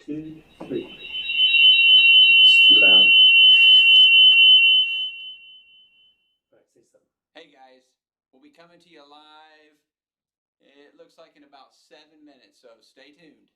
2, 3. It's too loud. All right, say something. Hey guys, we'll be coming to you live. It looks like in about 7 minutes, so stay tuned.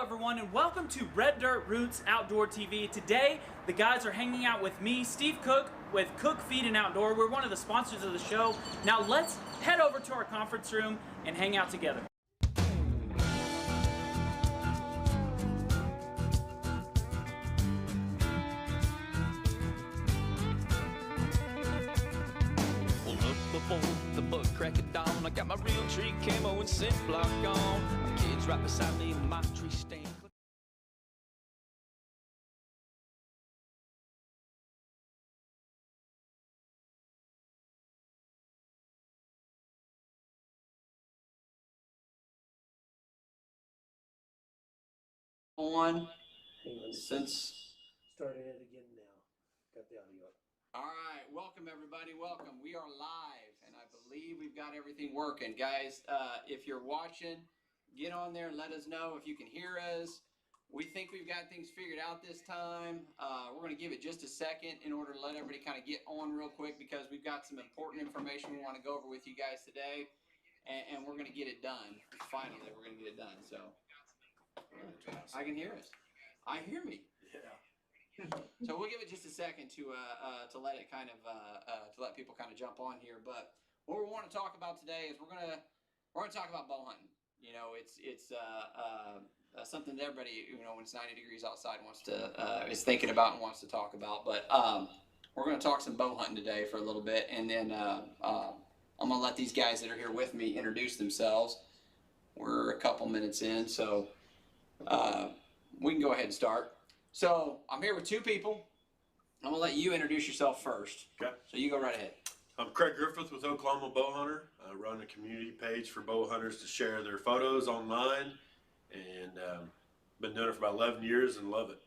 everyone, and welcome to Red Dirt Roots Outdoor TV. Today, the guys are hanging out with me, Steve Cook, with Cook Feed and Outdoor. We're one of the sponsors of the show. Now let's head over to our conference room and hang out together. Before the butt crack of dawn, I got my real tree camo and scent block on. My kids right beside me in my tree stand. On Hang on. since. Starting it again now. Got the audio up. All right, welcome everybody. Welcome. We are live, and I believe we've got everything working, guys. If you're watching, get on there and let us know if you can hear us. We think we've got things figured out this time. We're going to give it just a second in order to let everybody kind of get on real quick because we've got some important information we want to go over with you guys today, and we're going to get it done. Finally, we're going to get it done. So I can hear us. I hear me. Yeah. So we'll give it just a second to let it kind of to let people kind of jump on here. But what we want to talk about today is we're gonna talk about bow hunting. You know, it's something that everybody, you know, when it's 90 degrees outside wants to is thinking about and wants to talk about. But we're gonna talk some bow hunting today for a little bit, and then I'm gonna let these guys that are here with me introduce themselves. We're a couple minutes in, so we can go ahead and start. So I'm here with two people. I'm gonna let you introduce yourself first. Okay. So you go right ahead. I'm Craig Griffith with Oklahoma Bow Hunter. I run a community page for bow hunters to share their photos online, and been doing it for about 11 years and love it.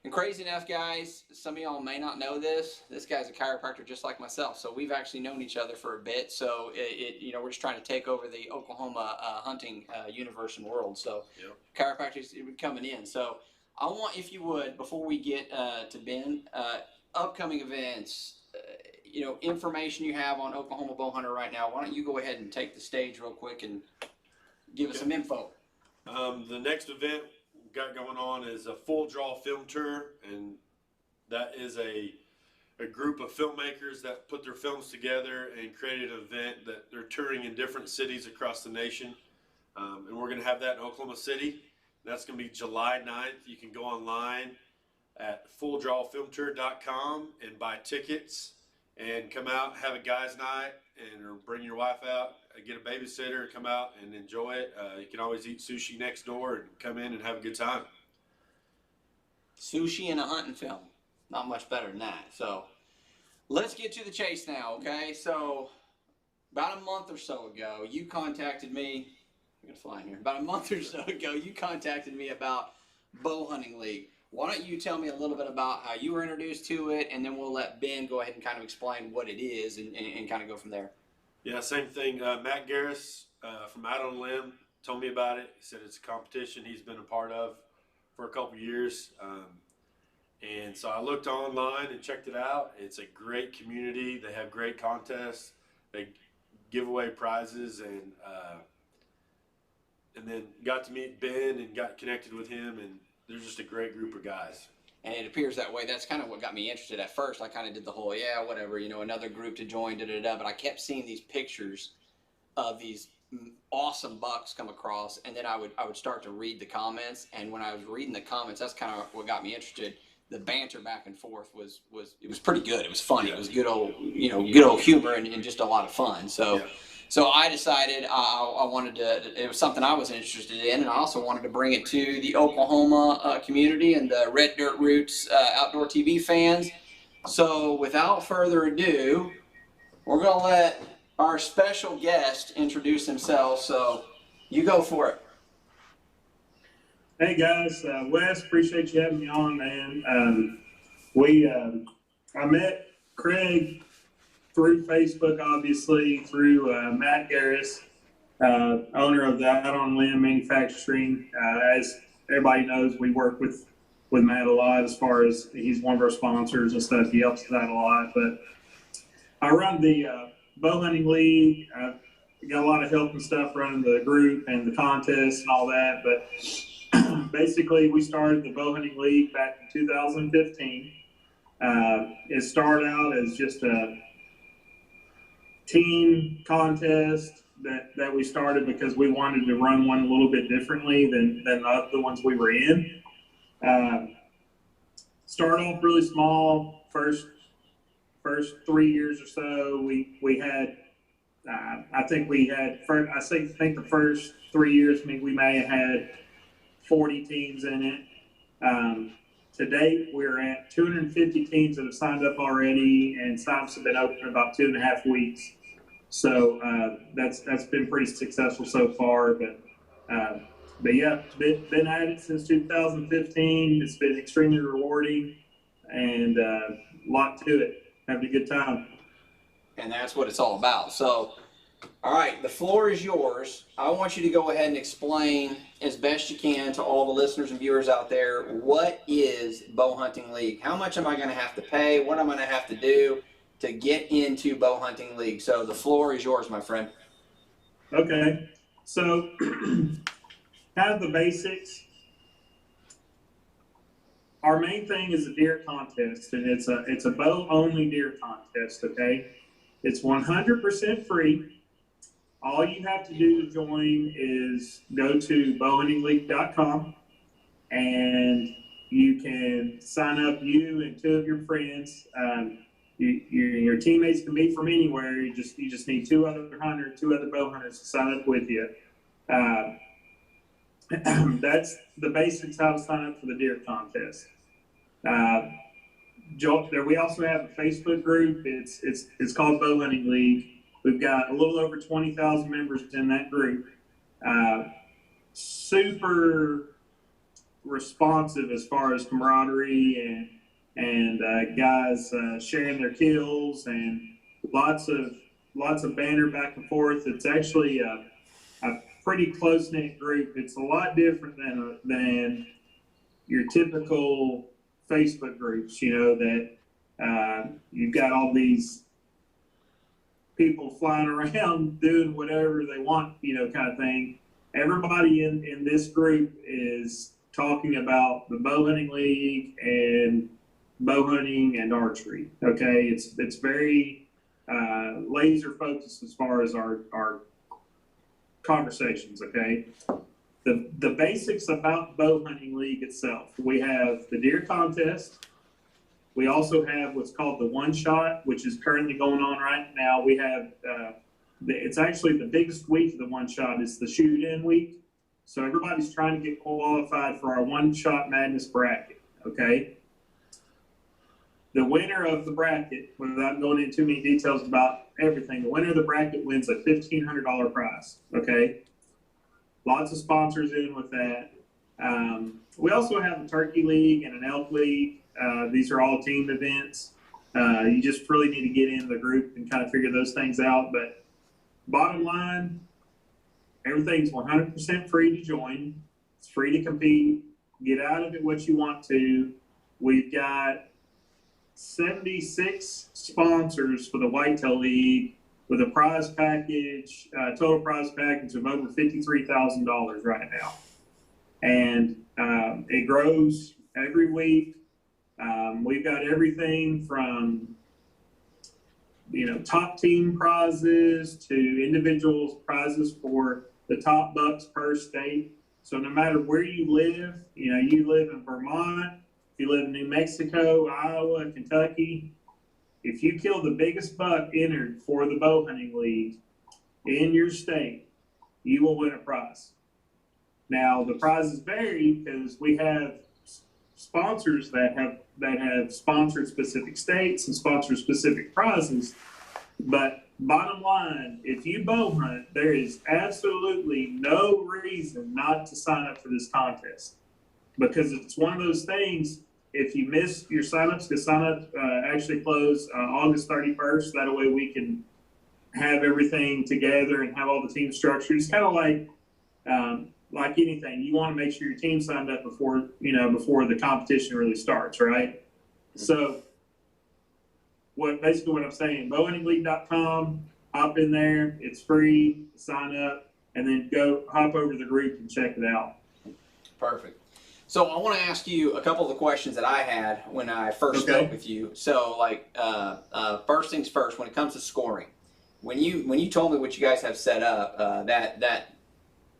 And crazy enough, guys, some of y'all may not know this. This guy's a chiropractor just like myself, so we've actually known each other for a bit. So you know, we're just trying to take over the Oklahoma hunting universe and world. So Yep. chiropractors coming in. So I want, if you would, before we get to Ben, upcoming events, you know, information you have on Oklahoma Bow Hunter right now. Why don't you go ahead and take the stage real quick and give us some info. The next event we've got going on is a full draw film tour, and that is a group of filmmakers that put their films together and created an event that they're touring in different cities across the nation. And we're going to have that in Oklahoma City. That's going to be July 9th. You can go online at fulldrawfilmtour.com and buy tickets and come out, have a guys' night, or bring your wife out, get a babysitter, and come out and enjoy it. You can always eat sushi next door and come in and have a good time. Sushi and a hunting film. Not much better than that. So let's get to the chase now, okay? So about a month or so ago, you contacted me. I'm gonna fly in here. About a month or so ago, you contacted me about Bow Hunting League. Why don't you tell me a little bit about how you were introduced to it, and then we'll let Ben go ahead and kind of explain what it is and kind of go from there. Yeah, same thing. Matt Garris from Out on a Limb told me about it. He said it's a competition he's been a part of for a couple years. And so I looked online and checked it out. It's a great community. They have great contests. They give away prizes, and then got to meet Ben and got connected with him, and they're just a great group of guys. And it appears that way. That's kind of what got me interested at first. I kind of did the whole, yeah, whatever, you know, another group to join, da-da-da. But I kept seeing these pictures of these awesome bucks come across, and then I would start to read the comments. And when I was reading the comments, that's kind of what got me interested. The banter back and forth was pretty good. It was funny. It was good old, you know, good old humor and just a lot of fun. So. Yeah. So I decided I wanted to, it was something I was interested in, and I also wanted to bring it to the Oklahoma community and the Red Dirt Roots outdoor TV fans. So without further ado, we're going to let our special guest introduce himself. So you go for it. Hey guys, Wes, appreciate you having me on, man. I met Craig through Facebook, obviously, through Matt Garris, owner of the Out on a Limb Manufacturing. As everybody knows, we work with Matt a lot as far as he's one of our sponsors and stuff. He helps us out a lot. But I run the Bow Hunting League. I've got a lot of help and stuff running the group and the contests and all that. But basically, we started the bow hunting league back in 2015. It started out as just a team contest that we started because we wanted to run one a little bit differently than the other ones we were in. Start off really small. First 3 years or so, we had. I think the first 3 years, we may have had 40 teams in it. To date, we're at 250 teams that have signed up already, and sign-ups have been open about 2.5 weeks. So that's been pretty successful so far. But yeah, been at it since 2015. It's been extremely rewarding and a lot to it. Having a good time. And that's what it's all about. So, all right, the floor is yours. I want you to go ahead and explain as best you can to all the listeners and viewers out there, what is Bow Hunting League? How much am I going to have to pay? What am I going to have to do to get into Bow Hunting League? So the floor is yours, my friend. Okay, so kind of the basics. Our main thing is a deer contest, and it's a bow only deer contest. Okay, it's 100% free. All you have to do to join is go to bowhuntingleague.com, and you can sign up, you and 2 of your friends. Your teammates can be from anywhere. You just need 2 other bow hunters to sign up with you. That's the basics how to sign up for the deer contest. We also have a Facebook group. It's called Bow Hunting League. We've got a little over 20,000 members in that group. Super responsive as far as camaraderie and guys sharing their kills, and lots of banter back and forth. It's actually a pretty close knit group. It's a lot different than your typical Facebook groups. That you've got all these people flying around doing whatever they want, kind of thing. Everybody in this group is talking about the Bow Hunting League and bow hunting and archery. Okay, it's very laser focused as far as our conversations. Okay, the basics about Bow Hunting League itself. We have the deer contest. We also have what's called the one shot, which is currently going on right now. We have it's actually the biggest week of the one shot is the shoot in week. So everybody's trying to get qualified for our one shot madness bracket. Okay. The winner of the bracket, without going into too many details about everything, the winner of the bracket wins a $1,500 prize. Okay. Lots of sponsors in with that. We also have a turkey league and an elk league. These are all team events. You just really need to get in the group and kind of figure those things out. But bottom line, everything's 100% free to join. It's free to compete. Get out of it what you want to. We've got 76 sponsors for the Whitetail League with a prize package, total prize package of over $53,000 right now. And it grows every week. We've got everything from, top team prizes to individual prizes for the top bucks per state. So no matter where you live, you live in Vermont, if you live in New Mexico, Iowa, Kentucky, if you kill the biggest buck entered for the Bow Hunting League in your state, you will win a prize. Now the prizes vary because we have sponsors that have sponsored specific states and sponsored specific prizes. But bottom line, if you bow hunt, there is absolutely no reason not to sign up for this contest, because it's one of those things. If you miss your signups, the signup actually close August 31st. That way we can have everything together and have all the team structured. It's kind of like anything. You want to make sure your team signed up before the competition really starts, right? So what I'm saying, bowhuntingleague.com, hop in there. It's free. Sign up and then hop over to the group and check it out. Perfect. So I want to ask you a couple of the questions that I had when I first Okay. spoke with you. So, like, first things first, when it comes to scoring, when you told me what you guys have set up, that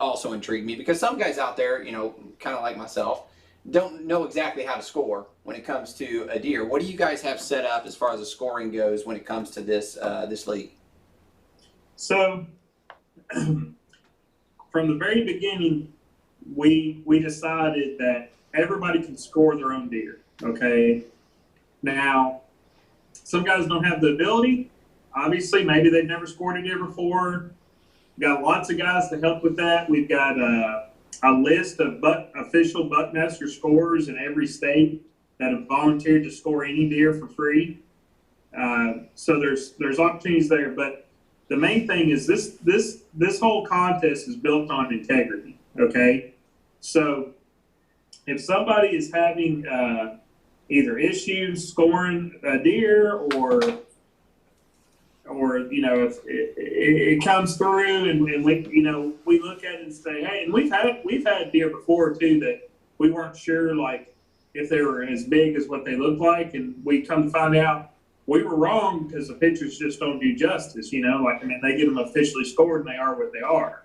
also intrigued me, because some guys out there, kind of like myself, don't know exactly how to score when it comes to a deer. What do you guys have set up as far as the scoring goes when it comes to this league? So, from the very beginning, we decided that everybody can score their own deer. Okay. Now, some guys don't have the ability. Obviously, maybe they've never scored a deer before. Got lots of guys to help with that. We've got a list of official Buckmaster scorers in every state that have volunteered to score any deer for free. So there's opportunities there, but the main thing is this whole contest is built on integrity. Okay, so if somebody is having either issues scoring a deer, or if it comes through and we look at it and say, hey, and we've had deer before too that we weren't sure, like, if they were as big as what they look like, and we come to find out we were wrong, because the pictures just don't do justice. They get them officially scored and they are what they are.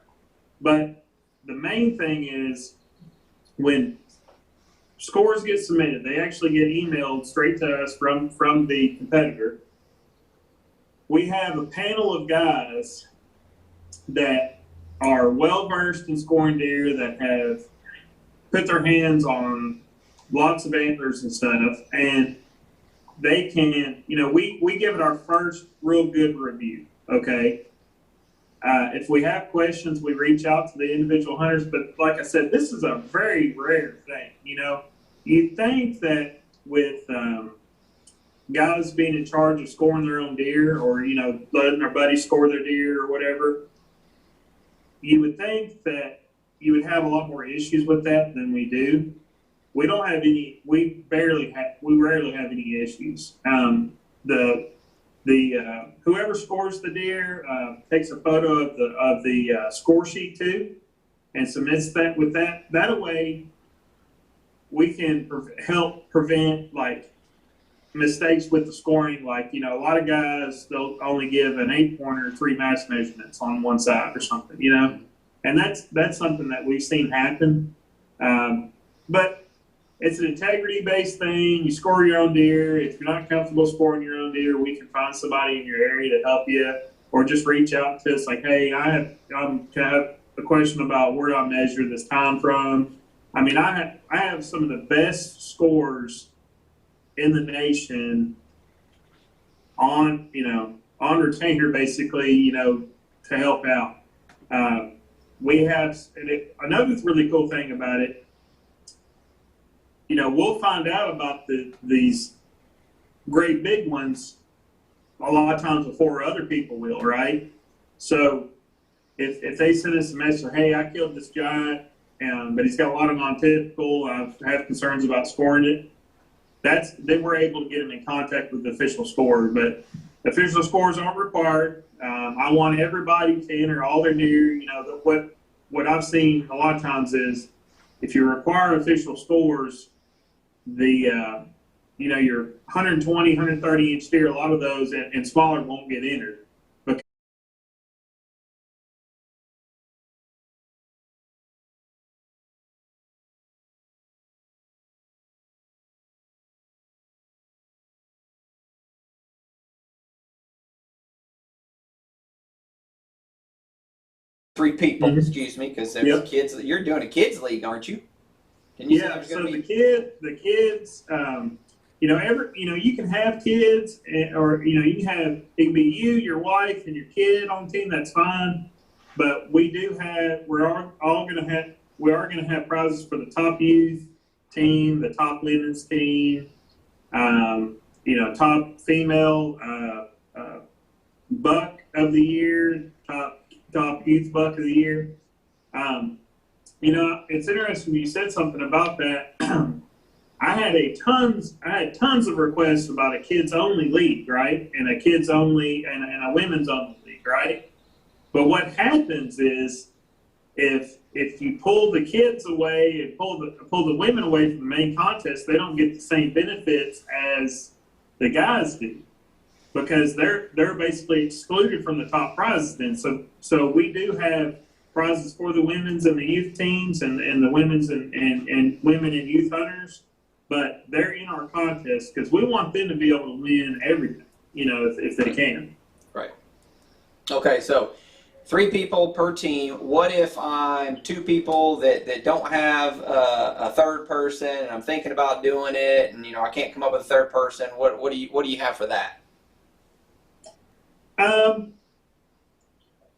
But the main thing is, when scores get submitted, they actually get emailed straight to us from the competitor. We have a panel of guys that are well versed in scoring deer, that have put their hands on lots of antlers and stuff, and they can, we give it our first real good review. Okay. If we have questions, we reach out to the individual hunters, but like I said, this is a very rare thing. You think that with guys being in charge of scoring their own deer, or letting their buddies score their deer or whatever, you would think that you would have a lot more issues with that than we do. We don't have any. We rarely have any issues. Whoever scores the deer takes a photo of the score sheet too, and submits that with that. That way, we can help prevent, like, mistakes with the scoring. Like, a lot of guys, they'll only give an 8-pointer 3 mass measurements on one side or something. And that's something that we've seen happen. But it's an integrity-based thing. You score your own deer. If you're not comfortable scoring your own deer, we can find somebody in your area to help you, or just reach out to us like, hey, I have a question about where do I measure this time from. I mean, I have some of the best scores in the nation on retainer, basically, to help out. We have, another really cool thing about it, we'll find out about these great big ones a lot of times before other people will, right? So if they send us a message, hey, I killed this giant, but he's got a lot of non-typical, I have concerns about scoring it, then we're able to get him in contact with the official scorer. But official scores aren't required. I want everybody to enter all their deer. What I've seen a lot of times is, if you require official scores, your 120, 130 inch deer, a lot of those and smaller won't get entered. But Three people, Mhm. excuse me, because there's Yep. kids. You're doing a kids league, aren't you? Didn't you say yeah, there's so gonna the be- kids, you can have kids, or you can have, it can be you, your wife, and your kid on the team. That's fine. But we are going to have prizes for the top youth team, the top women's team, top female buck of the year, top youth buck of the year. It's interesting you said something about that. I had tons of requests about a kids only league, right? And a kids only and a women's only league, right? But what happens is if you pull the kids away and pull the women away from the main contest, they don't get the same benefits as the guys do, because they're basically excluded from the top prizes. Then so we do have prizes for the women's and the youth teams and the women's and women and youth hunters, but they're in our contest because we want them to be able to win everything, if they can. Right. Okay, so 3 people per team. What if I'm 2 people that don't have a third person, and I'm thinking about doing it, and I can't come up with a third person? What do you have for that?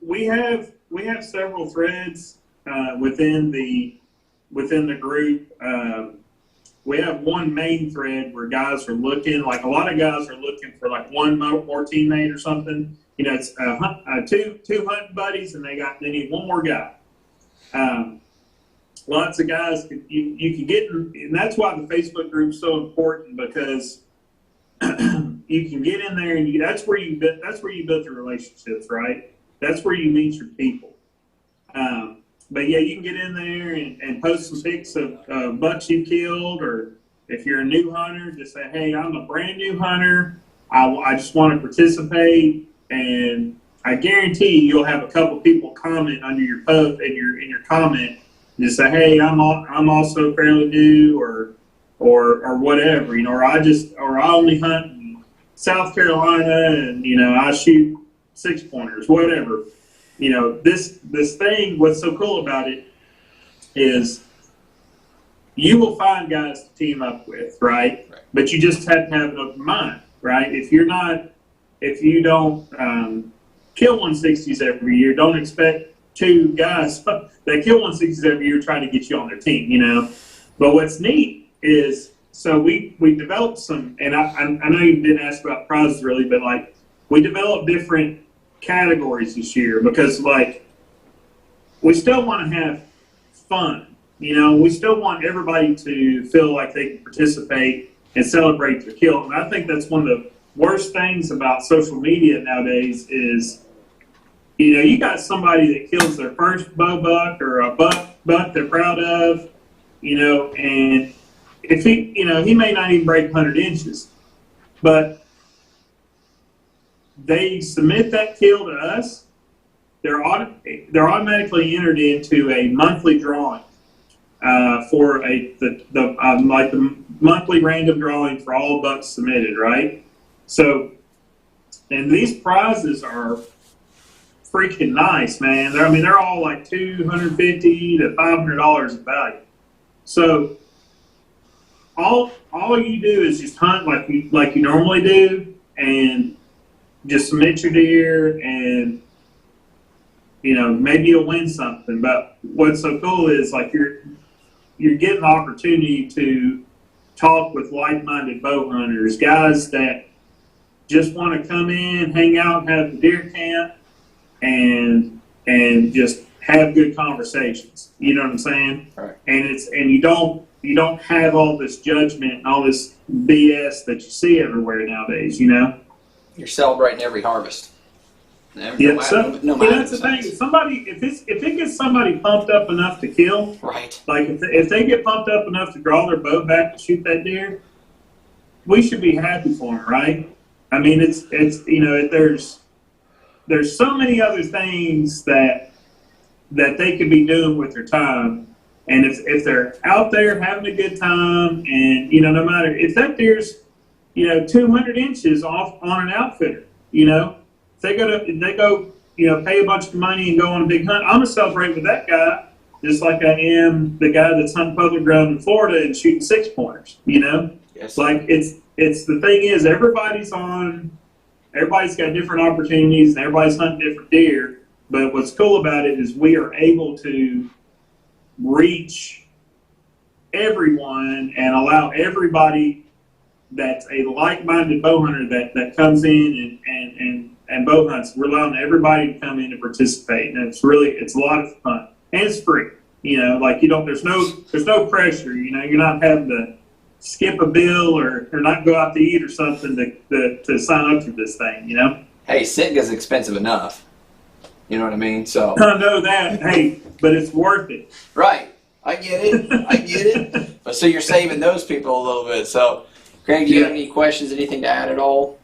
We have several threads within the group. We have one main thread where guys are looking, like a lot of guys are looking for like one more teammate or something. It's two hunting buddies, and they need one more guy. Lots of guys you can get, and that's why the Facebook group's so important, because you can get in there, and that's where you build your relationships, right? That's where you meet your people. But yeah, you can get in there and post some pics of bucks you killed, or if you're a new hunter, just say, hey, I'm a brand new hunter. I just want to participate, and I guarantee you'll have a couple people comment under your post in your comment. Just say, hey, I'm also fairly new, or whatever, or I only hunt in South Carolina, and I shoot 6-pointers, whatever. This thing, what's so cool about it is you will find guys to team up with, right? But you just have to have an open mind, right? If you don't kill 160s every year, don't expect 2 guys that kill 160s every year trying to get you on their team, But what's neat is, so we developed some, and I know you didn't ask about prizes really, but like we developed different categories this year, because like we still want to have fun, we still want everybody to feel like they can participate and celebrate their kill. And I think that's one of the worst things about social media nowadays is, you got somebody that kills their first bow buck or a buck they're proud of, and if he may not even break 100 inches, but they submit that kill to us, they're automatically entered into a monthly drawing for the monthly random drawing for all bucks submitted, right? So, and these prizes are freaking nice, man. They're all like $250 to $500 in value. So all you do is just hunt like you normally do, and just submit your deer, and maybe you'll win something. But what's so cool is like you're getting the opportunity to talk with like-minded bow hunters, guys that just want to come in, hang out, have the deer camp, and just have good conversations. You know what I'm saying? Right. And you don't have all this judgment and all this BS that you see everywhere nowadays. You're celebrating every harvest. That's the thing. Somebody, if it gets somebody pumped up enough to kill, right? Like if they get pumped up enough to draw their bow back and shoot that deer, we should be happy for them, right? There's so many other things that they could be doing with their time, and if they're out there having a good time, and no matter if that deer's 200 inches off on an outfitter, if they go pay a bunch of money and go on a big hunt, I'm gonna celebrate with that guy just like I am the guy that's hunting public ground in Florida and shooting 6-pointers. Yes. Like it's the thing is everybody's got different opportunities and everybody's hunting different deer. But what's cool about it is we are able to reach everyone and allow everybody that's a like-minded bow hunter that comes in and bow hunts. We're allowing everybody to come in and participate, and it's a lot of fun, and it's free. There's no pressure. You're not having to skip a bill or not go out to eat or something to sign up for this thing. Hey, Sitga's expensive enough. You know what I mean? So I know that. Hey, but it's worth it. right, I get it. I get it. But so you're saving those people a little bit. So, Craig, do you have any questions? Anything to add at all?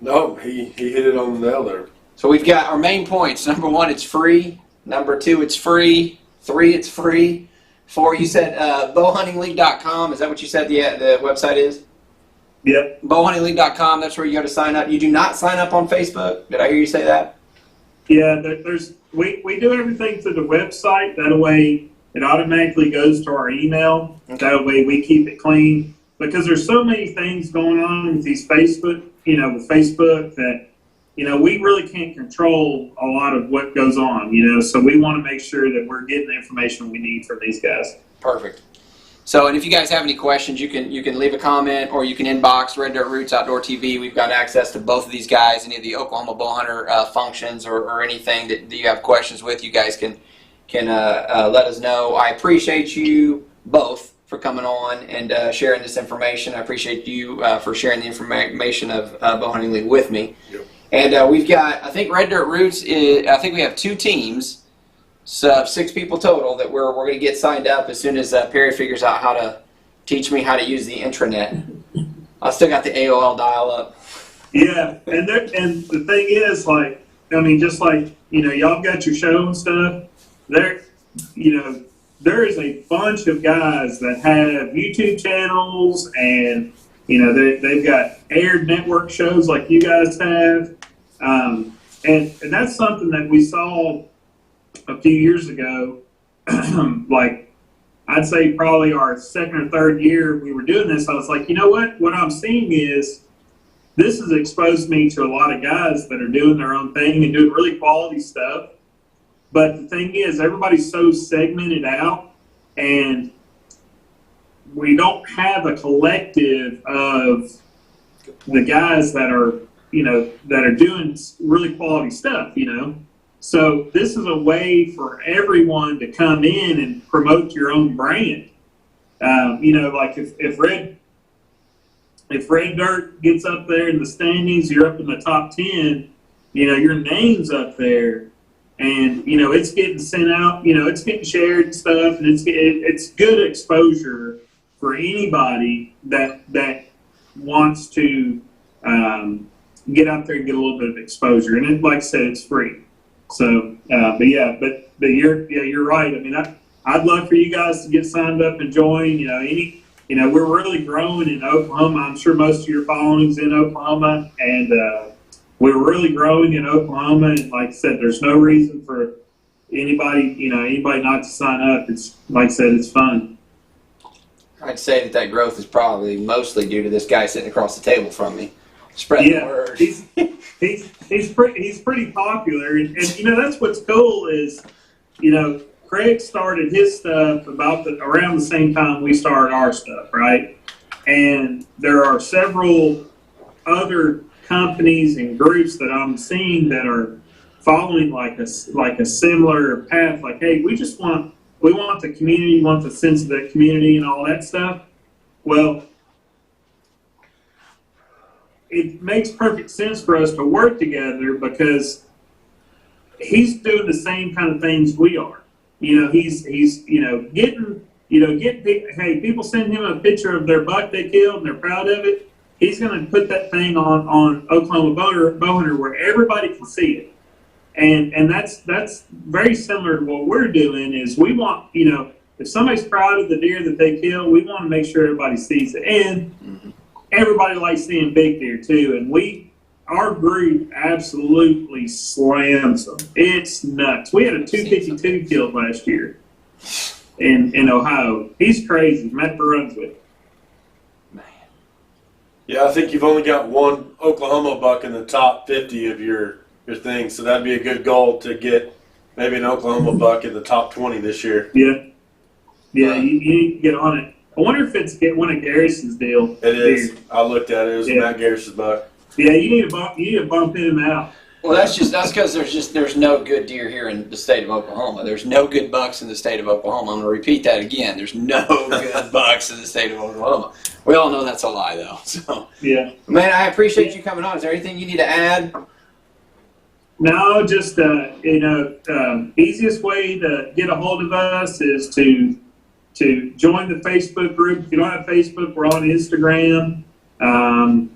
No, he hit it on the nail there. So we've got our main points. Number 1, it's free. Number 2, it's free. 3, it's free. 4, you said bowhuntingleague.com. Is that what you said the website is? Yep. Bowhuntingleague.com. That's where you go to sign up. You do not sign up on Facebook. Did I hear you say that? Yeah, we do everything through the website. That way it automatically goes to our email. That way we keep it clean. Because there's so many things going on with these Facebook, with Facebook that, we really can't control a lot of what goes on, so we want to make sure that we're getting the information we need from these guys. Perfect. So, and if you guys have any questions, you can leave a comment or you can inbox Red Dirt Roots Outdoor TV. We've got access to both of these guys, any of the Oklahoma bow hunter functions or anything that you have questions with. You guys can let us know. I appreciate you both for coming on and sharing this information. I appreciate you for sharing the information of Bow Hunting League with me. Yep. And we've got, I think Red Dirt Roots I think we have 2 teams. So 6 people total that we're going to get signed up as soon as Perry figures out how to teach me how to use the intranet. I still got the AOL dial-up. Yeah, and the thing is, just like y'all got your show and stuff. There is a bunch of guys that have YouTube channels, and they've got aired network shows like you guys have, and that's something that we saw a few years ago. Like I'd say probably our 2nd or 3rd year we were doing this, I was like, what I'm seeing is this has exposed me to a lot of guys that are doing their own thing and doing really quality stuff. But the thing is, everybody's so segmented out, and we don't have a collective of the guys that are, that are doing really quality stuff, So this is a way for everyone to come in and promote your own brand. Like if Red Dirt gets up there in the standings, you're up in the top 10, your name's up there. And, it's getting sent out, it's getting shared and stuff, and it's good exposure for anybody that wants to get out there and get a little bit of exposure. And like I said, it's free. So, but you're right. I mean, I'd love for you guys to get signed up and join. We're really growing in Oklahoma. I'm sure most of your following's in Oklahoma, and we're really growing in Oklahoma. And like I said, there's no reason for anybody not to sign up. It's like I said, it's fun. I'd say that growth is probably mostly due to this guy sitting across the table from me. Spread the word. He's pretty popular, and that's what's cool is, Craig started his stuff around the same time we started our stuff, right? And there are several other companies and groups that I'm seeing that are following like a similar path. Like, hey, we want the community, want the sense of the community and all that stuff. Well, it makes perfect sense for us to work together because he's doing the same kind of things we are. He's getting hey, people send him a picture of their buck they killed and they're proud of it. He's going to put that thing on Oklahoma Bow Hunter where everybody can see it. And that's very similar to what we're doing is we want, if somebody's proud of the deer that they kill, we want to make sure everybody sees it. And everybody likes seeing big deer too. And our group absolutely slams them. It's nuts. We had a 252 killed last year in Ohio. He's crazy. Matt Brunswick. Yeah, I think you've only got one Oklahoma buck in the top 50 of your thing, so that'd be a good goal to get maybe an Oklahoma buck in the top 20 this year. Yeah, you need to get on it. I wonder if it's one of Garrison's deal. It is. I looked at it. It was Matt Garris's buck. Yeah, you need to bump him out. Well, that's because there's no good deer here in the state of Oklahoma. There's no good bucks in the state of Oklahoma. I'm going to repeat that again. There's no good bucks in the state of Oklahoma. We all know that's a lie, though. So yeah, man, I appreciate you coming on. Is there anything you need to add? No, just easiest way to get a hold of us is to join the Facebook group. If you don't have Facebook, we're on Instagram. Go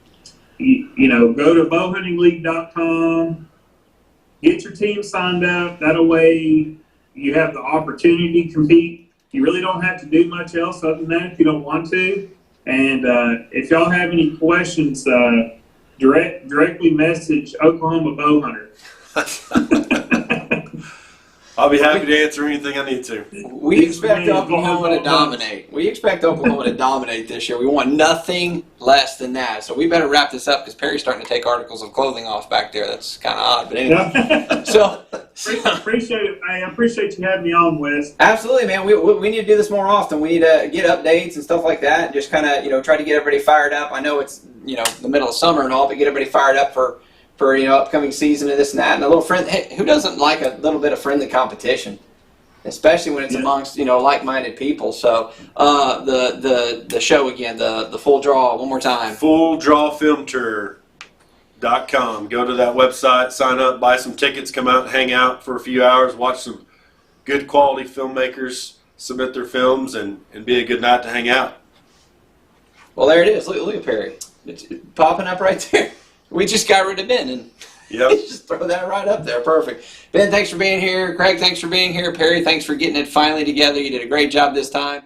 to bowhuntingleague.com. Get your team signed up. That way, you have the opportunity to compete. You really don't have to do much else other than that if you don't want to. And if y'all have any questions, directly message Oklahoma Bowhunter. I'll be happy to answer anything I need to. We expect Oklahoma to dominate. We expect Oklahoma to dominate this year. We want nothing less than that. So we better wrap this up because Perry's starting to take articles of clothing off back there. That's kind of odd, but anyway. So appreciate it. I appreciate you having me on, Wes. absolutely, man. We need to do this more often. We need to get updates and stuff like that, and just kind of try to get everybody fired up. I know it's the middle of summer and all, but get everybody fired up for upcoming season and this and that, and a little friend. Hey, who doesn't like a little bit of friendly competition, especially when it's amongst like-minded people? So the show again, the Full Draw, one more time. FullDrawFilmTour.com. Go to that website, sign up, buy some tickets, come out and hang out for a few hours, watch some good quality filmmakers submit their films, and be a good night to hang out. Well, there it is. Look at Perry. It's popping up right there. We just got rid of Ben, and just throw that right up there. Perfect. Ben, thanks for being here. Craig, thanks for being here. Perry, thanks for getting it finally together. You did a great job this time.